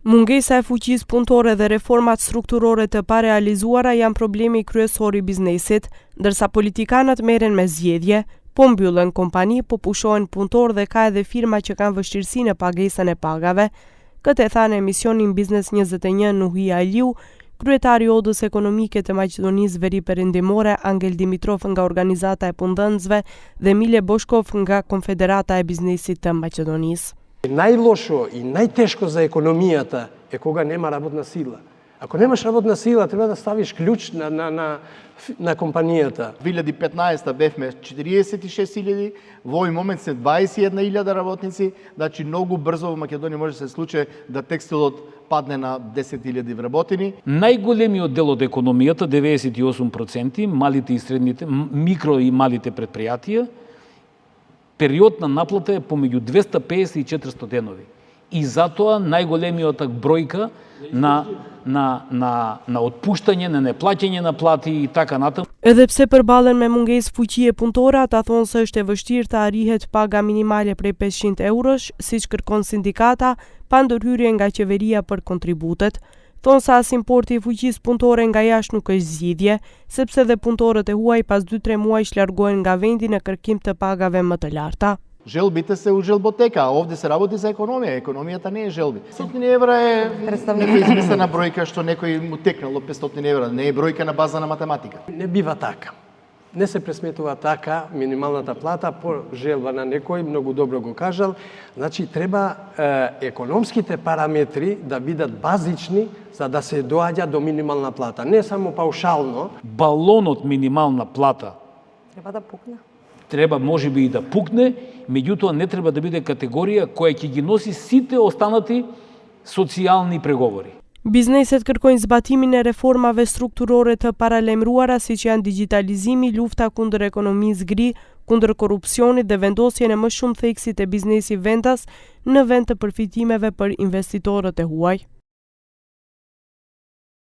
Mungesa e fuqisë punëtore dhe reformat strukturore të parealizuara janë problemi kryesor i biznesit, ndërsa politikanët merren me zgjedhje, po mbyllen kompani, po pushojnë punëtor dhe ka edhe firma që kanë vështirësi në pagesën e pagave. Këtë e tha në emisionin Biznes 21 Nuhia Eliu, kryetari i Odës Ekonomike të Maqedonisë Veriperëndimore, Angel Dimitrov nga Organizata e Punëdhënësve dhe Mile Boshkov nga Konfederata e Biznesit të Maqedonisë. Најлошо и најтешко за економијата е кога нема работна сила. Ако немаш работна сила, треба да ставиш клjuč на компанијата. 2015 бевме 46.000, во овој момент се 21.000 работници, значи многу брзо во Македонија може да се случи да текстилот падне на 10.000 вработени. Најголемиот дел од економијата, 98%, малите и средните, микро и малите предпријатија, период на наплата е помеѓу 250 и 400 денови. И затоа најголемиот бројка на отпуштање, на неплаќање на плати и така натаму. Edhe pse përballen me mungesë fuqie punëtore, ata thonë se është e vështirë të arrihet paga minimale prej 500 eurosh, siç kërkon sindikata, pa ndërhyrje nga qeveria për kontributet. Thonë se as importi i fuqisë punëtore nga jashtë nuk është zgjidhje, sepse dhe punëtorët e huaj pas 2-3 muajsh largohen nga vendi në kërkim të pagave më të larta. Желбите се у желботека, а овде се работи за економија. Економијата не е желби. 500 евра е некоја измислена бројка што некој му текнало 500 евра, не е бројка на база на математика. Не бива така. Не се пресметува така минималната плата по желба на некој, многу добро го кажал. Значи, треба економските параметри да бидат базични за да се доаѓа до минимална плата. Не само паушално. Балонот минимална плата треба да пукне. Треба можеби и да пукне, меѓутоа не треба да биде категорија која ќе ги носи сите останати социјални преговори. Bizneset kërkojnë zbatimin e reformave strukturore të paralajmëruara siç janë digitalizimi, lufta kundër ekonomisë gri, kundër korrupsionit dhe vendosjen e më shumë theksit e biznesi vendas në vend të përfitimeve për investitorët e huaj.